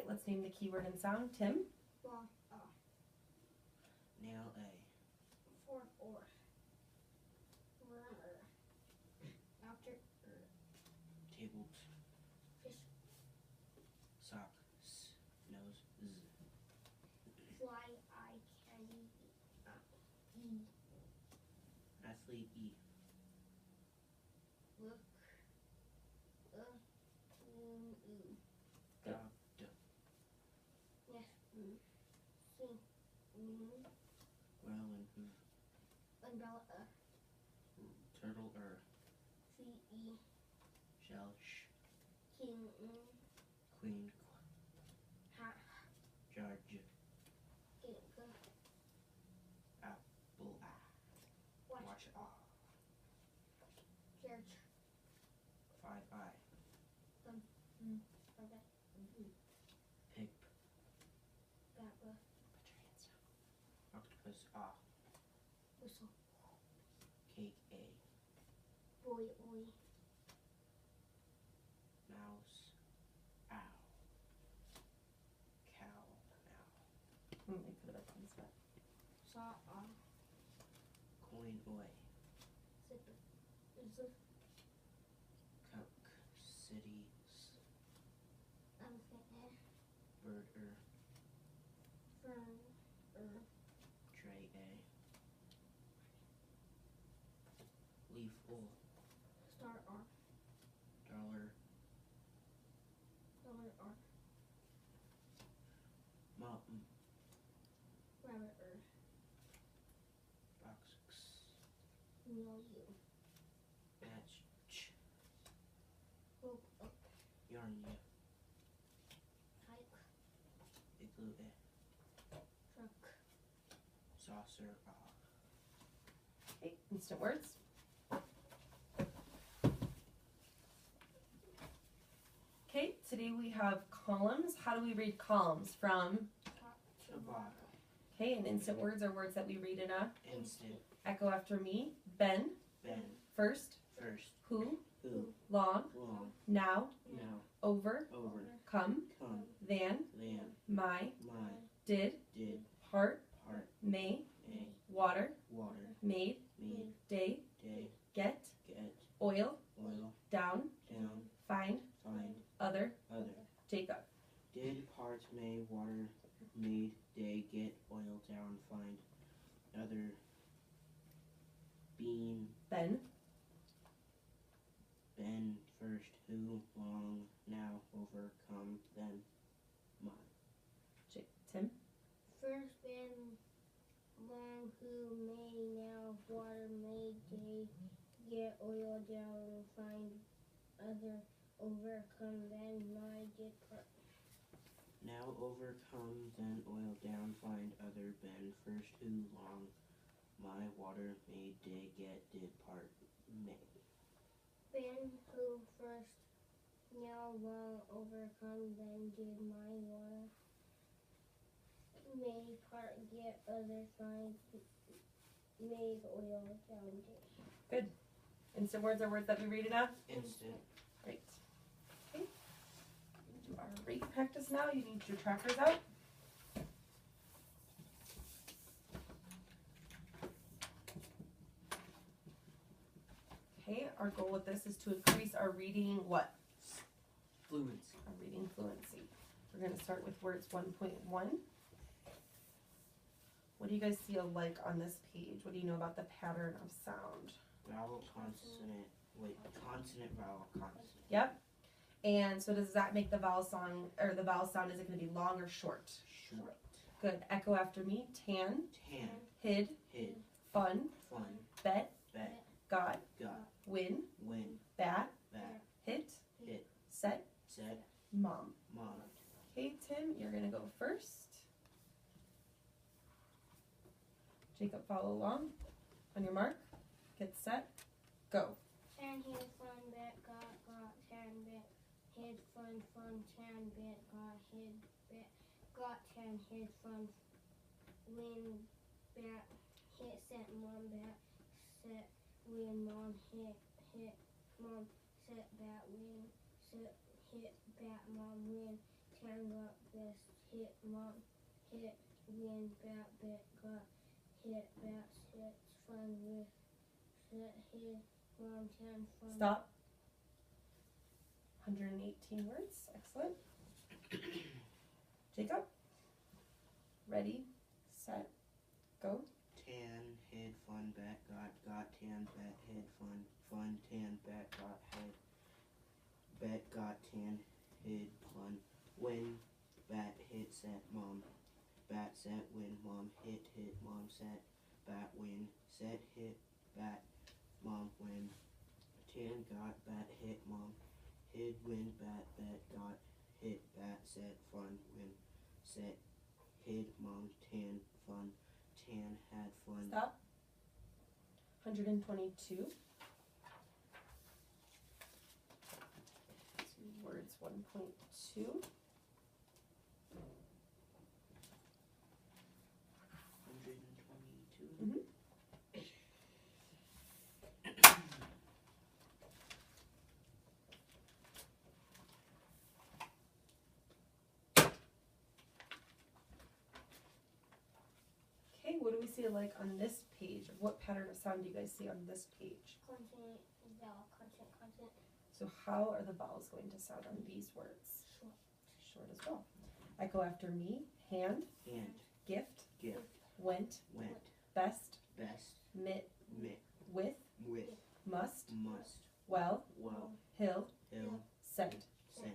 let's name the keyword and sound. Tim? Nail A. Fork or. Worm after Table fish. sock nose Z. Fly eye candy E. Athlete E. Look Dog D. Yes Sing Well and hoof. Umbrella Turtle CE Shell Sh. King Queen Ha Judge Gig Apple A. Watch A. Church 5I. Okay Pig. Papa Put your hands down. Octopus A. Whistle Cake A. Boy Oi Mouse Ow. Cow Ow. Let me put it up on the spot. Saw Coin Oi. Zipper Zip Cook City S. Elephant Bird Fern Tray A. Leaf O. Star R Dollar R Mountain Rabbit Box X. Meal U Match Ch. Hope up Yarn U. Hike Igloo A. Truck Saucer A. Okay, instant words. Okay, today we have columns. How do we read columns? From Top To bottom. okay, and instant words are words that we read in a Instant. echo after me. Ben, Ben. first, First. who, Who. long, Long. now, Now. over, Over. come, Come. than, Than. my, My. did, Did. part, Part. may, A. water, Water. made, Made. day, Day. get, Get. oil, Oil. down, Down. find, Find. other, Other. Jacob. Did. Part. May. Water. Made. Day. Get. Oil. Down. Find. Other. Bean. Ben, Ben. First. Who. Long. Now. Over. Come. Then. My. Tim, First been long who may now water may day get oil down find other overcome then my did part Now overcome, then oil down, find other Ben. First who long, my water made day get did part may. Ben who first now long overcome then did my water may part get other find made oil down day. instant words are words that we read in a Instant. Great. Okay. Do our rate practice now. You need your trackers out. Okay, our goal with this is to increase our reading what? Fluency. Our reading fluency. We're going to start with words 1.1. What do you guys see alike on this page? What do you know about the pattern of sound? Vowel, consonant, consonant, vowel, consonant. Yep. And so does that make the vowel song, or the vowel sound, is it going to be long or short? Short. Good. Echo after me. Tan, Tan, hid, hid, fun, fun, bet, bet, got, got, win, win, bat, bat, hit, hit, set, said, mom. mom. Okay, Tim, you're going to go first. Jacob, follow along. On your mark, get set, go. Tan hid fun bet got tan bet hid fun tan bet got tan hid fun win bat hit set mom bat set win mom hit mom set bat win set hit bat mom win tan, got best, hit, mom, hit, win, bat, bet, got, hit, bat, set, fun, with, set, hit, mom, tan, fun. Stop. 118 words. Excellent. Jacob? Ready, set, go. Tan, hid, fun, bat, got, tan, bat, hid, fun, tan, bat, got, head, bet, got, tan, hid, fun, win, bat, hit, set, mom, bat, set, win, mom, hit, mom, set, bat, win, set, hit, bat, mom, win, tan, got, bat, hit, mom, hid, win, bat, bet, got, hit, bat, set, fun, win, set, hid, mom, tan, fun, tan, had fun. Stop. 122. Words 1.2. 122. Mm-hmm. Okay, what do we see like on this page? What pattern of sound do you guys see on this page? Consonant, vowel, consonant, consonant. So how are the vowels going to sound on these words? Short. Short as well. I go after me, hand, Hand, gift, gift, went, went, best, best, mit, mit, with, with, must, must, well, well, hill, hill, sent. sent.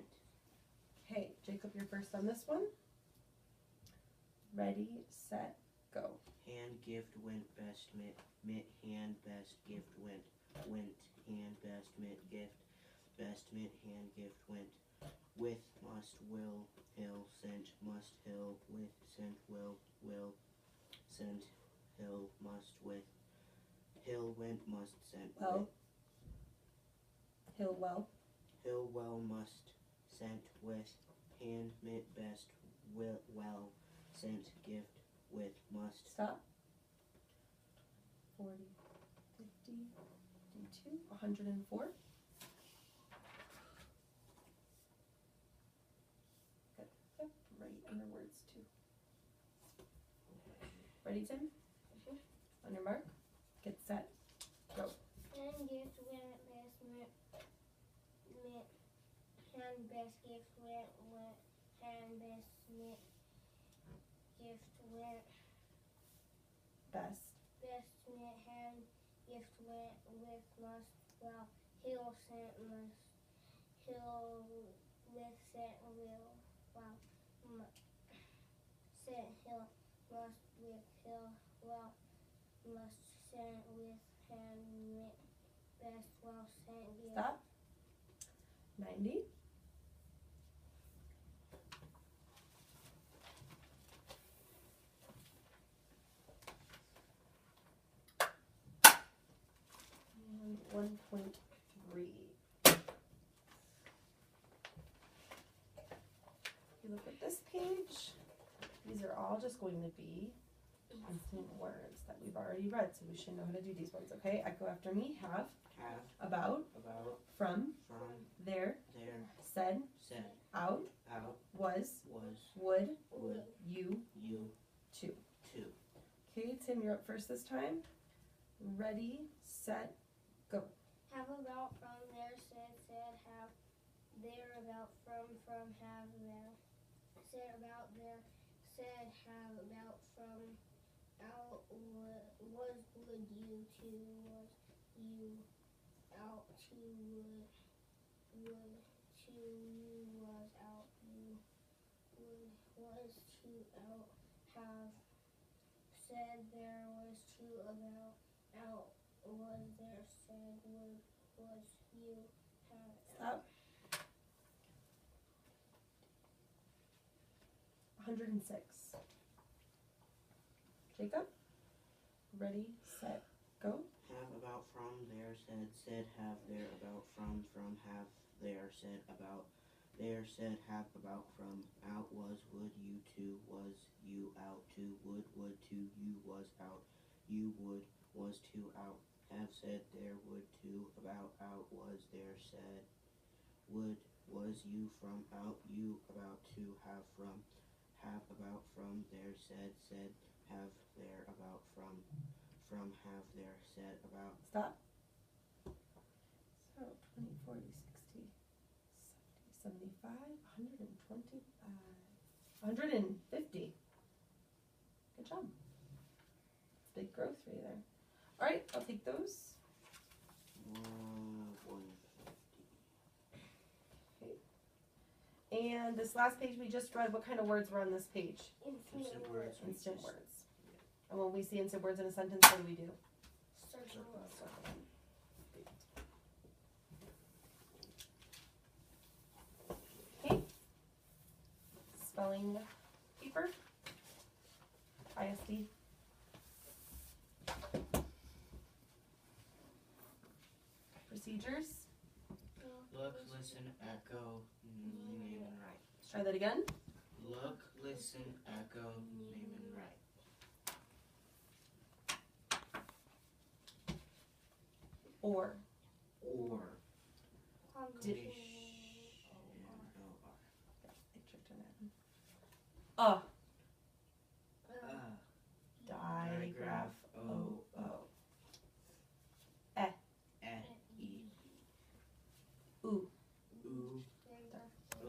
Okay, Jacob, you're first on this one. Ready, set, go. Hand, gift, went, best, mit, hand, best, gift, went, hand, best, mit, gift, best, mit, hand, gift, went, with, must, will, hill, sent, must, hill, with, sent, will, sent, hill, must, with, hill, went, must, sent, Well, hill, well, hill, well, must, sent, with, hand, mit, best, will, well, sent, gift, with, must. stop. 40, 50, 52, 104. Good. Yep, right under words too. Ready, Tim? On your mark, get set, go. Hand, gift, went, best, mit, hand, best, gift, went, hand, best, mit, gift, went, Best, best, mit, hand, gift, went, with, must, well, hill, sent, must, hill, with, set, will, well, set, hill, must, with, hill, well, must, sent, with, hand, mit, best, well, sent, gift. stop. 90. And 1.3. You look at this page, these are all just going to be consonant words that we've already read, so we should know how to do these ones, okay? I go after me, have, about, from, there, said, out, was, would, you, to. Okay, Tim, you're up first this time. Ready, set, go. Have, about, from, there, said, have, there, about, from, have, there, said, about, there, said, have, about, from, out, was, would, you, to, was, you, out, to, would, to, you, was, out, you, would, was, to, out, have, said, there, was, to, about, out, was, there, said, would, was, you, have. Stop. 106. Jacob, ready, set, go. Have, about, from, there, said, have, there, about, from, have, there, said, about, there, said, have, about, from, out, was, would, you, to, was, you, out, to, would, to, you, was, out, you, would, was, to, out, have, said, there, would, to, about, out, was, there, said, would, was, you, from, out, you, about, to, have, about, from, there, said, have, there, about, from, have, there, said, about. Stop. So 20, 40, 60, 70, 75, 125, 150. Good job. It's big growth for you there. All right, I'll take those. 150. And this last page we just read, what kind of words were on this page? Instant words. Instant words. And when we see instant words in a sentence, what do we do? Circle. Okay. Spelling paper. ISD. Procedures. Look, listen, echo, name and write. Let's try that again. Look, listen, echo, name and write. Or. Combination. Digraph. O. Eh. E. Ooh. Ooh. O.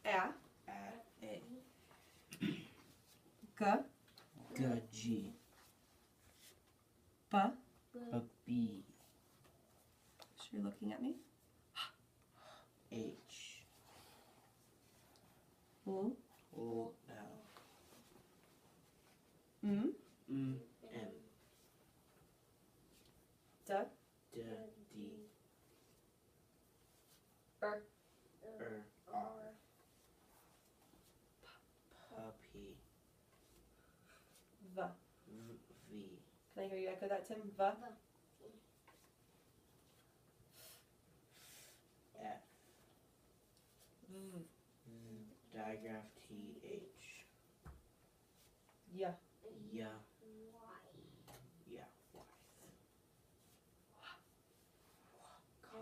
A. A. G. G. B. B. So you're looking at me. H. O. O. L. M. M. D. D. D. R. R. Puppy. V. V. Can I hear you echo that, Tim? V. F. Digraph TH. Yeah. Yeah.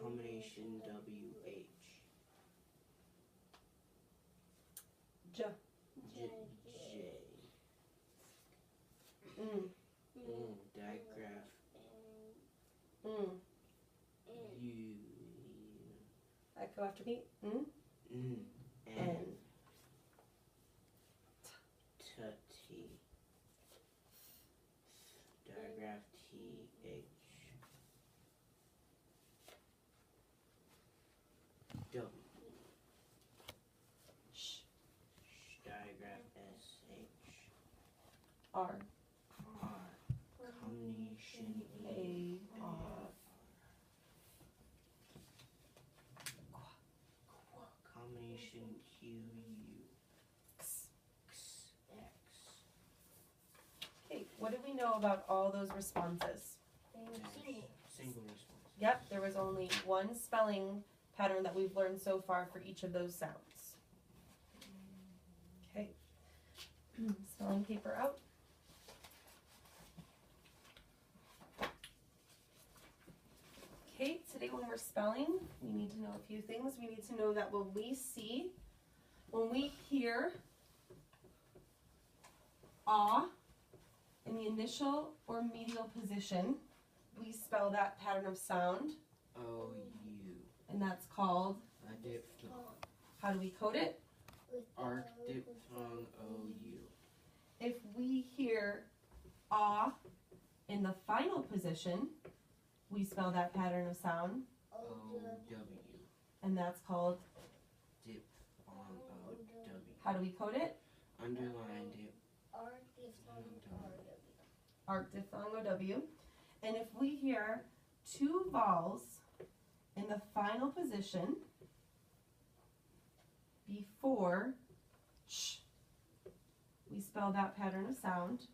Combination WH. J. J. Digraph U. Echo after me. N. N. T. Digraph TH. W. Sh. Digraph SH. R. Combination A. R. Combination QU. X. X. Okay, what do we know about all those responses? Single response. Yep, there was only one spelling pattern that we've learned so far for each of those sounds. Okay, spelling paper out. Okay, today when we're spelling, we need to know a few things. We need to know that when we hear ah in the initial or medial position, we spell that pattern of sound, OU. and that's called, A diphthong. how do we code it? Arc diphthong OU. If we hear ah in the final position, we spell that pattern of sound, OW. and that's called, Diphthong OW. how do we code it? Underline diphthong. Arc diphthong OW. And if we hear two vowels in the final position before ch, we spell that pattern of sound,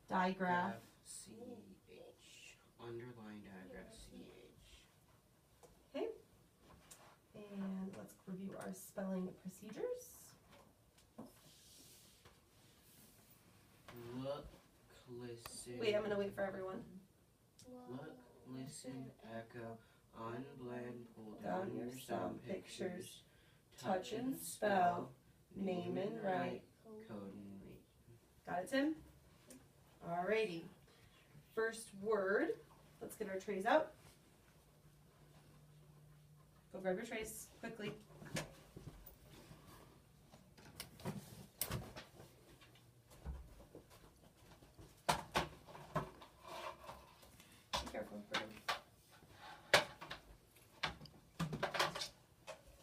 digraph. CH. Underline digraph CH. Okay. And let's review our spelling procedures. Look, listen. Wait, I'm going to wait for everyone. Look, listen, echo, Unblend, pull Down down your your sound pictures. touch and spell, name and write. Code and read. Got it, Tim? Alrighty. First word. Let's get our trays out. Go grab your trays quickly. Be careful.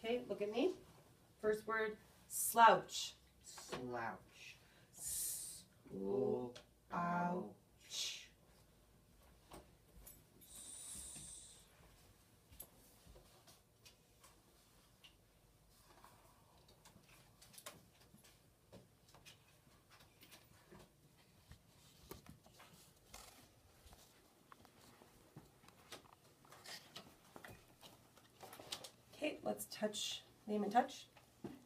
Okay, look at me. First word, slouch. Slouch. Ouch. Okay, let's touch, name and touch.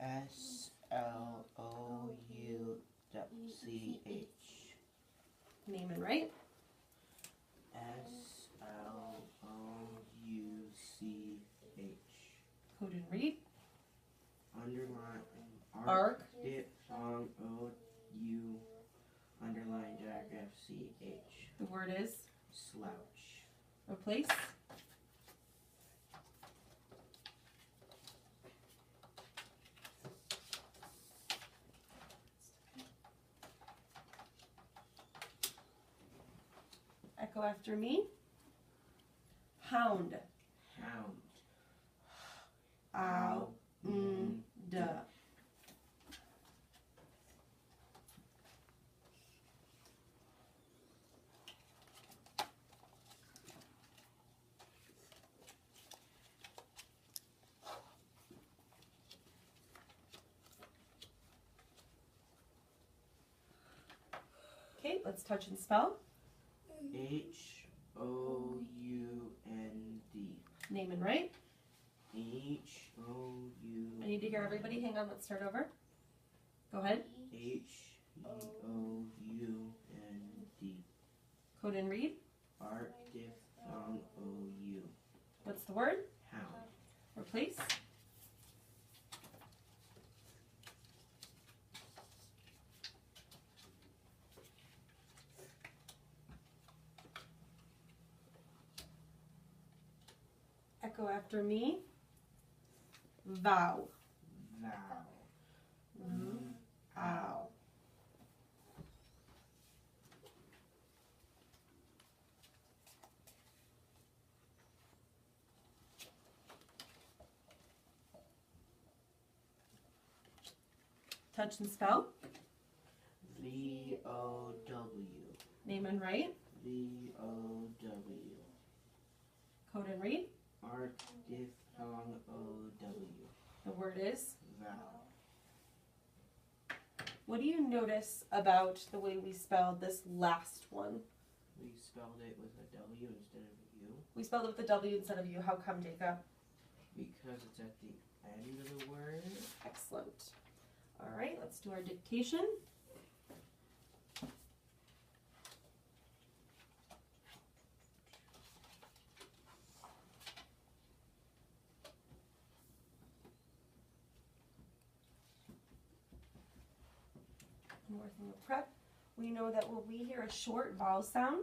SLOUCH. Name and write. SLOUCH. Code and read. Underline. Arc. Diphthong OU. Underline diagraph CH. The word is Slouch. replace. Echo after me. Hound. Hound. Ow. Duh. Okay, let's touch and spell. HOUND. Name and write. HOUND. I need to hear everybody. Hang on, let's start over. Go ahead. HOUND. Code and read. Art diphthong OU. What's the word? Hound. Replace. Echo after me. Vow. Vow. Ow. Touch and spell. VOW. Name and write. VOW. Code and read. Art diphthong OW. The word is. Vow. What do you notice about the way we spelled this last one? We spelled it with a W instead of a U. We spelled it with a W instead of U. How come, Jacob? Because it's at the end of the word. Excellent. All right, let's do our dictation. One more thing of prep. We know that when we hear a short vowel sound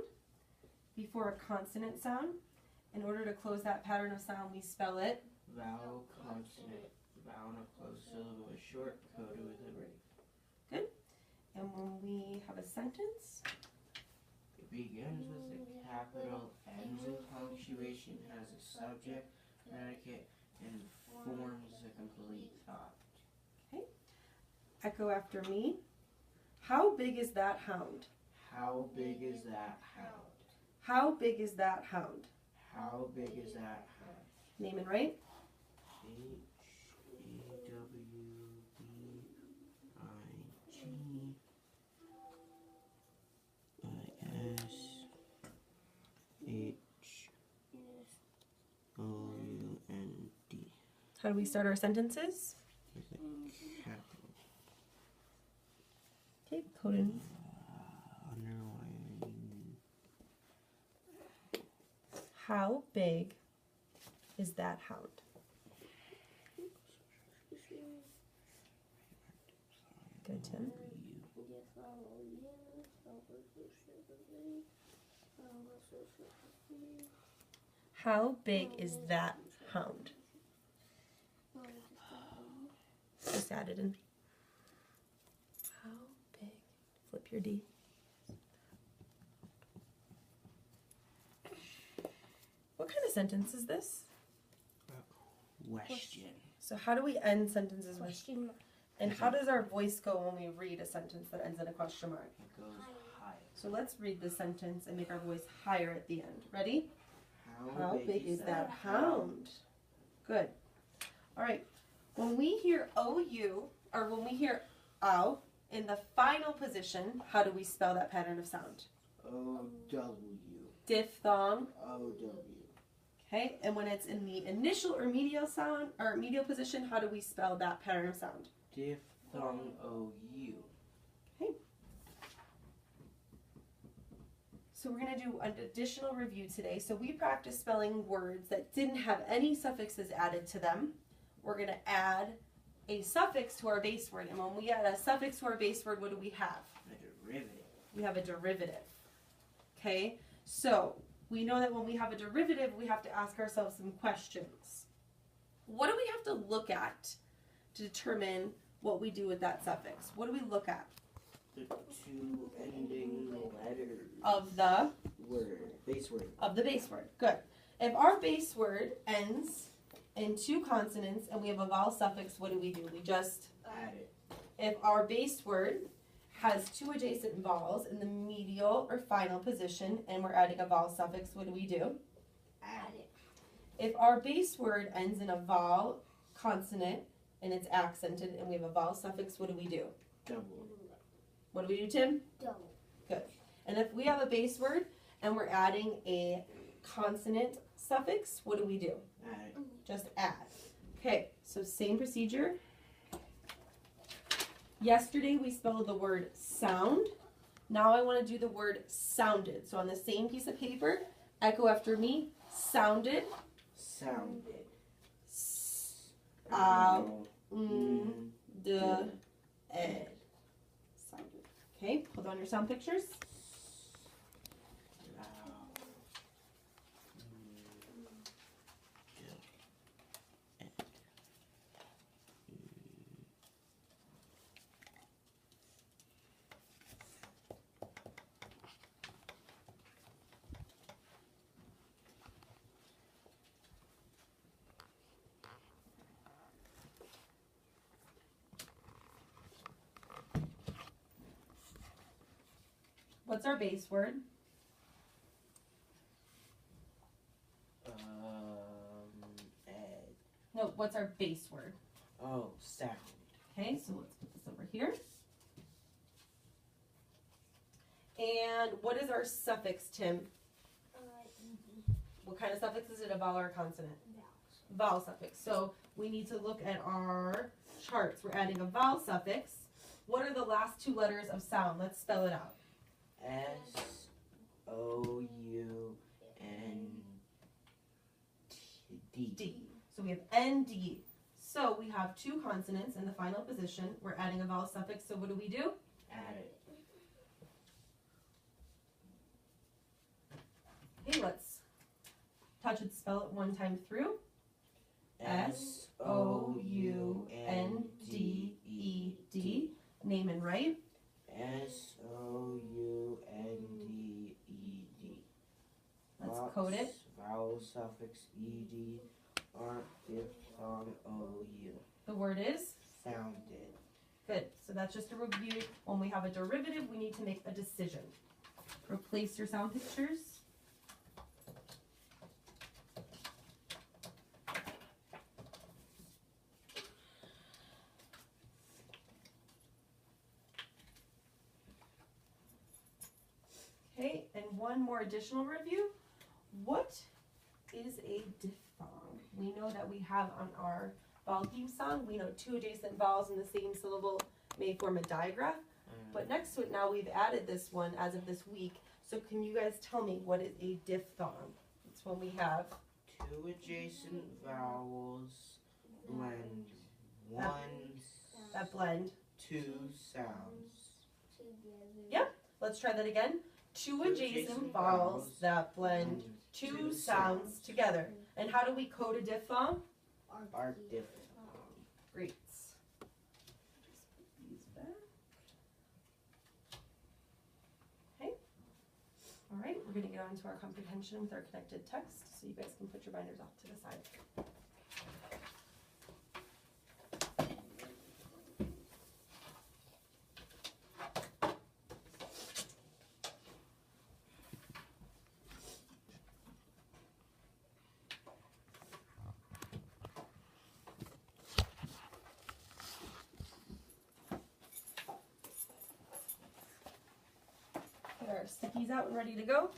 before a consonant sound, in order to close that pattern of sound, we spell it Vowel, consonant, vowel, and a closed syllable, a short coda with a break. good. And when we have a sentence, It begins with a capital, ends in punctuation, has a subject, predicate, and forms a complete thought. echo after me. How big is that hound? How big is that hound? How big is that hound? How big is that hound? Name and write. HWBIGHOUND. How do we start our sentences? With a capital. Okay, code in. Underline. How big is that hound? Good, Tim. How big is that hound? Just add it in. How big? Flip your D. What kind of sentence is this? Question. So how do we end sentences with? Question mark. And how does our voice go when we read a sentence that ends in a question mark? It goes higher. So let's read the sentence and make our voice higher at the end. Ready? How big is that hound? Good. All right. When we hear OU, or when we hear OW in the final position, how do we spell that pattern of sound? O-W. Diphthong. O-W. Okay. And when it's in the initial or medial sound, or medial position, how do we spell that pattern of sound? Diphthong O-U. Okay. So we're going to do an additional review today. So we practiced spelling words that didn't have any suffixes added to them. We're going to add a suffix to our base word. And when we add a suffix to our base word, what do we have? A derivative. We have a derivative. Okay? So we know that when we have a derivative, we have to ask ourselves some questions. What do we have to look at to determine what we do with that suffix? What do we look at? The two ending letters. Of the? Word. Base word. Of the base word. Good. If our base word ends in two consonants and we have a vowel suffix, what do? We just Add it. If our base word has two adjacent vowels in the medial or final position and we're adding a vowel suffix, what do? Add it. If our base word ends in a vowel consonant and it's accented and we have a vowel suffix, what do? Double. What do, Tim? Double. Good. And if we have a base word and we're adding a consonant suffix, what do? Add it. Just add. Okay, so same procedure. Yesterday we spelled the word sound. Now I want to do the word sounded. So on the same piece of paper, echo after me, sounded. Sounded. Ed. Sounded. Okay, hold on your sound pictures. What's our base word? Ed. No, what's our base word? Oh, sound. Okay, so let's put this over here. And what is our suffix, Tim? What kind of suffix is it, a vowel or a consonant? Vowel suffix. So we need to look at our charts. We're adding a vowel suffix. What are the last two letters of sound? Let's spell it out. S-O-U-N-D. So we have N-D. So we have two consonants in the final position. We're adding a vowel suffix. So what do? Add it. Okay, let's touch it, spell it one time through. S-O-U-N-D-E-D. Name and write. S-O-U-N-D-E-D. Let's code it. Vowel suffix ed. Art diphthong O-U. The word is? Sounded. Good. So that's just a review. When we have a derivative, we need to make a decision. Replace your sound pictures. Okay, and one more additional review. What is a diphthong? We know that we have on our vowel theme song, we know two adjacent vowels in the same syllable may form a digraph. But next to it now we've added this one as of this week. So can you guys tell me what is a diphthong? It's when we have Two adjacent vowels blend. One, That blend. two sounds. Together. Yep. Let's try that again. Two adjacent vowels that blend two sounds together. And how do we code a diphthong? Are different. Great. These back. Okay. All right, we're going to get on to our comprehension with our connected text, so you guys can put your binders off to the side. Get our stickies out and ready to go.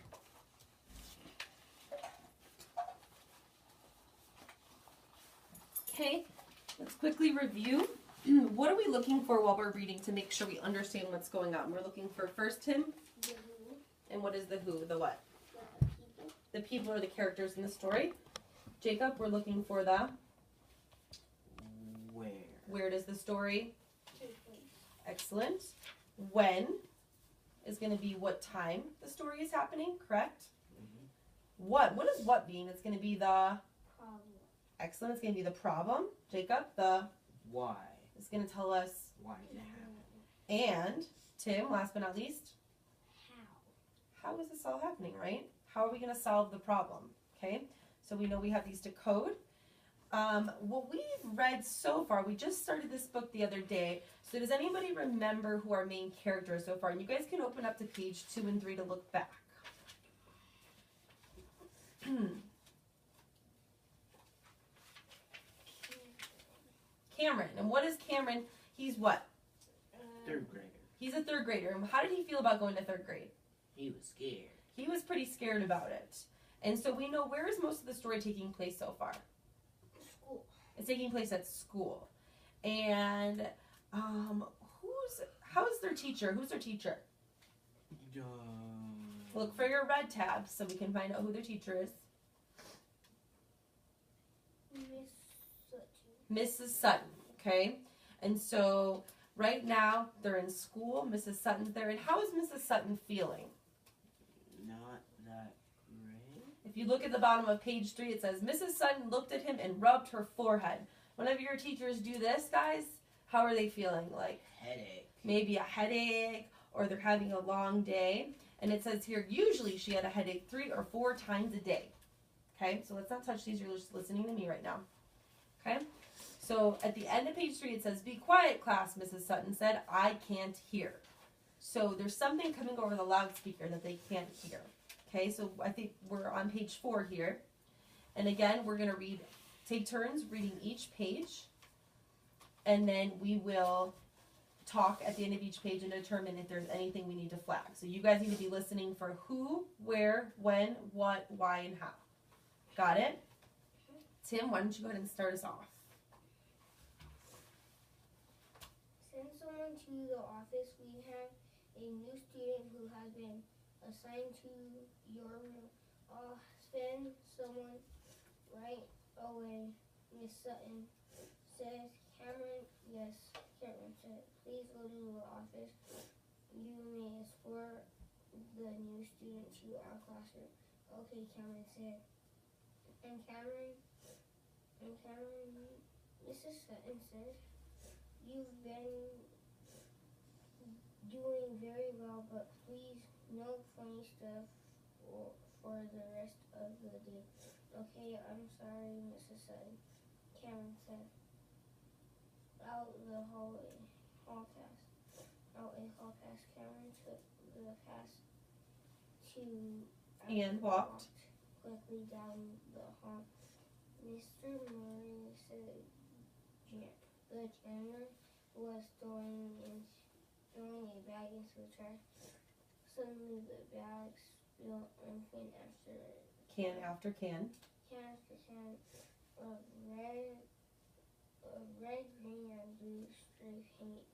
Okay, let's quickly review. What are we looking for while we're reading to make sure we understand what's going on? We're looking for first Tim. The who. And what is the who? The what? The people. The people are the characters in the story. Jacob, we're looking for the Where? where does the story? Take place. Excellent. When is going to be what time the story is happening, correct? What does what mean? It's going to be the Problem. excellent. It's going to be the problem. Jacob, the Why? is going to tell us. Why did it happen? And Tim, last but not least, How. how is this all happening, right? How are we going to solve the problem? Okay, so we know we have these to code. What we've read so far, we just started this book the other day. So does anybody remember who our main character is so far? And you guys can open up to page 2 and 3 to look back. Cameron. And what is Cameron? He's what? Third grader. He's a third grader. And how did he feel about going to third grade? He was scared. He was pretty scared about it. And so we know, where is most of the story taking place so far? School. It's taking place at school. And how's their teacher? Who's their teacher? Look for your red tab so we can find out who their teacher is. Miss Sutton. Mrs. Sutton, okay? And so right now they're in school. Mrs. Sutton's there. And how is Mrs. Sutton feeling? Not that great. If you look at the bottom of page 3, it says, Mrs. Sutton looked at him and rubbed her forehead. Whenever your teachers do this, guys, how are they feeling? Like Headache. maybe a headache, or they're having a long day. And it says here, usually she had a headache 3 or 4 times a day. Okay, so let's not touch these. You're just listening to me right now. Okay, so at the end of page 3, it says, be quiet, class, Mrs. Sutton said. I can't hear. So there's something coming over the loudspeaker that they can't hear. Okay, so I think we're on page 4 here. And again, we're going to take turns reading each page. And then we will talk at the end of each page and determine if there's anything we need to flag. So you guys need to be listening for who, where, when, what, why, and how. Got it? Tim, why don't you go ahead and start us off? Send someone to the office. We have a new student who has been assigned to your room. Send someone right away. Miss Sutton says. Cameron, yes, Cameron said. Please go to the office. You may escort the new student to our classroom. Okay, Cameron said. And Cameron, Mrs. Sutton said, you've been doing very well, but please, no funny stuff for the rest of the day. Okay, I'm sorry, Mrs. Sutton, Cameron said. Out a hall pass, Cameron took the pass and walked quickly down the hall. Mr. Murray said the janitor was throwing a bag into the trash. Suddenly the bag spilled and can after can of red, green, and blue spray paint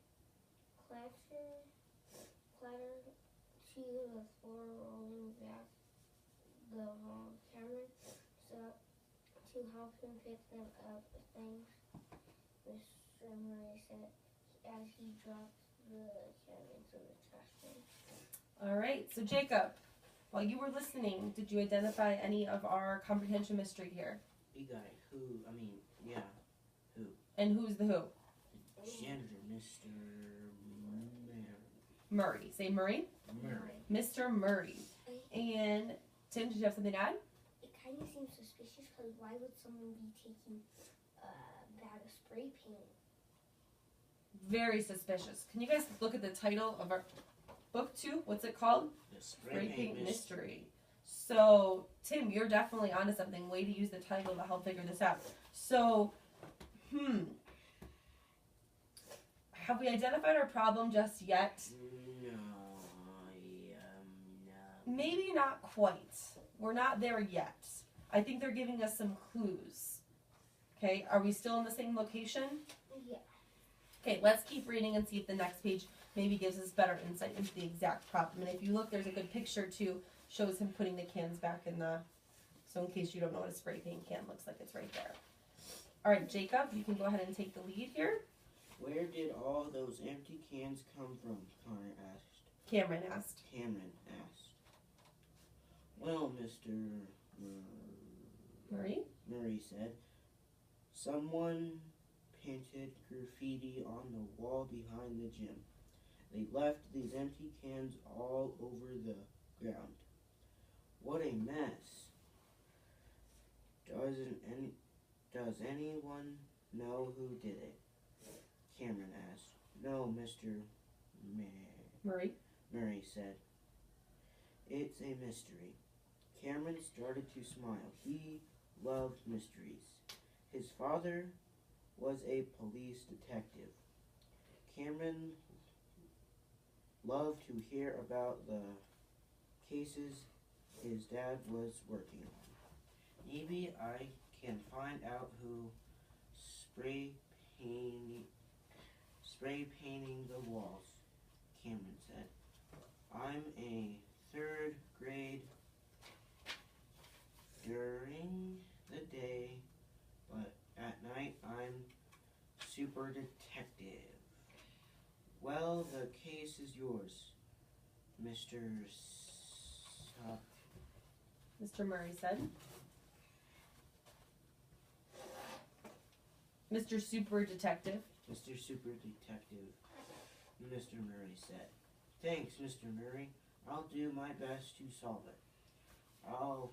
clattered to the floor, rolling back the hall. Cameron to help him pick them up things, Mr. Murray said as he dropped the can into the trash bin. All right, so Jacob, while you were listening, did you identify any of our comprehension mystery here? Big guy, who? And who's the who? Janitor, Mr. Murray. Say Murray. Murray. Mr. Murray. And Tim, did you have something to add? It kind of seems suspicious because why would someone be taking a bag of spray paint? Very suspicious. Can you guys look at the title of our book 2? What's it called? The Spray Paint Mystery. So, Tim, you're definitely onto something. Way to use the title to help figure this out. So, have we identified our problem just yet? No. Maybe not quite. We're not there yet. I think they're giving us some clues. Okay, are we still in the same location? Yeah. Okay, let's keep reading and see if the next page maybe gives us better insight into the exact problem. And if you look, there's a good picture too, shows him putting the cans back in the, so in case you don't know what a spray paint can looks like, it's right there. All right, Jacob, you can go ahead and take the lead here. Where did all those empty cans come from? Connor asked. Cameron asked. Cameron asked. Well, Mr. Murray said, someone painted graffiti on the wall behind the gym. They left these empty cans all over the ground. What a mess. Does anyone know who did it? Cameron asked. No, Mr. Murray said. It's a mystery. Cameron started to smile. He loved mysteries. His father was a police detective. Cameron loved to hear about the cases his dad was working on. Maybe I can find out who spray painting the walls, Cameron said. I'm a 3rd grade during the day, but at night I'm super detective. Well, the case is yours, Mr. Murray said. Mr. Super Detective. Mr. Super Detective, Mr. Murray said. Thanks, Mr. Murray. I'll do my best to solve it. I'll